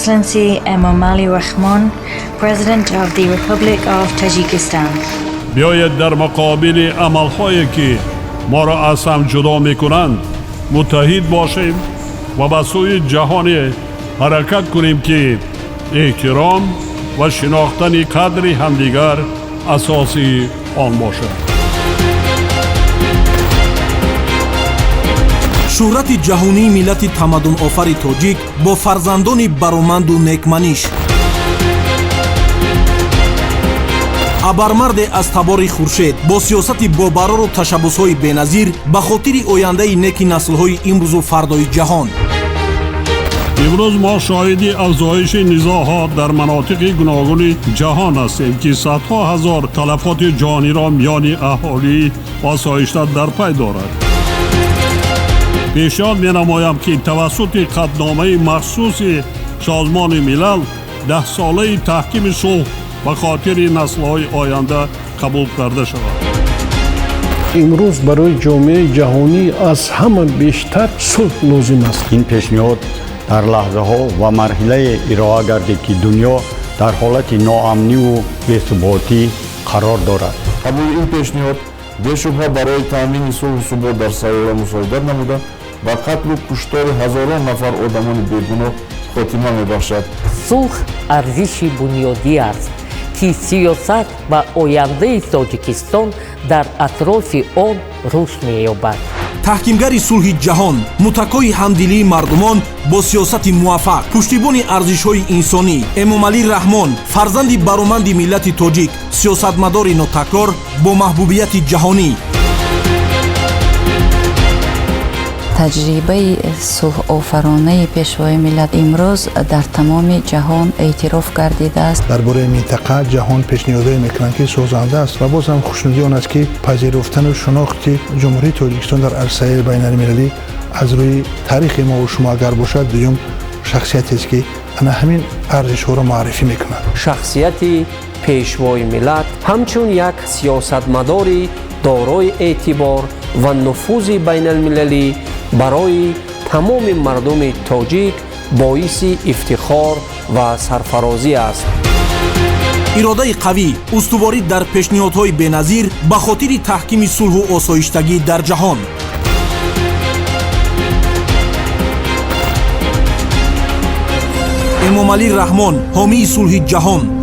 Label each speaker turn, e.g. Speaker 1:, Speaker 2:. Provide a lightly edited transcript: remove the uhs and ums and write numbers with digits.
Speaker 1: Excellency Emomali Rahmon, President of the Republic of Tajikistan.
Speaker 2: بیاید در مقابل عملهایی که ما را از هم جدا میکنند متحد باشیم و به سوی جهانی حرکت کنیم که احترام و شناختن قدر همدیگر اساسی آن باشد.
Speaker 3: شهرت جهانی ملت تمدن آفر تاجیک با فرزندان برومند و نیکمنیش، ابرمرد از تبار خورشید با سیاست باقرار و تشبس‌های بی‌نظیر به خاطر آینده نیک نسل‌های امروز و فردای جهان.
Speaker 2: امروز ما شاهد افزایش نزاع‌ها در مناطق گوناگون جهان هستیم که صدها هزار تلفات جانی را میان اهالی آسایش‌تر در پی دارد. پیشنهاد می‌نمایم که توسط قطعنامه مخصوص سازمان ملل 10 ساله تحکیم صلح به خاطر نسل‌های آینده قبول کرده شود.
Speaker 4: امروز برای جامعه جهانی از همه بیشتر صلح لازم است.
Speaker 5: این پیشنهاد در لحظه ها و مرحله ارائه گردید که دنیا در حالت ناامنی و بی‌ثباتی قرار دارد.
Speaker 6: قبول این پیشنهاد بی‌شبهه برای تامین صلح و ثبات در سیاره مساعدت نموده و قتل و کشتار هزاران نفر آدمان بیگناه خاتمه می‌بخشد.
Speaker 7: صلح ارزش بنیادی است که سیاست و آینده تاجیکستان در اطراف آن رشد می‌یابد.
Speaker 3: تحکیمگری صلح جهان، متکای همدلی مردمان با سیاست موفق، پشتیبان ارزش‌های انسانی، امامعلی رحمان، فرزند برومند ملت تاجیک، سیاستمدار ناتکرار با محبوبیت جهانی.
Speaker 8: تجربه صلح آفرانه پیشوای ملت امروز در تمام جهان اعتراف گردیده است.
Speaker 9: درباره منطقه جهان پیشنهادی میکنند که سازنده است و باز هم خوشنودی آن است که پذیرفتن و شناخت جمهوری تاجیکستان در عرصه بین المللی از روی تاریخ ما و شما اگر باشد دوم شخصیتی است که همین ارزش ها را معرفی میکنند.
Speaker 10: شخصیت پیشوای ملت همچون یک سیاستمداری دارای اعتبار و نفوذ بین المللی برای تمام مردم تاجیک باعث افتخار و سرفرازی است.
Speaker 3: اراده قوی، استواری در پیشنهادهای بی‌نظیر به خاطر تحکیم صلح و آسایشتگی در جهان. امامعلی رحمان، حامی صلح جهان.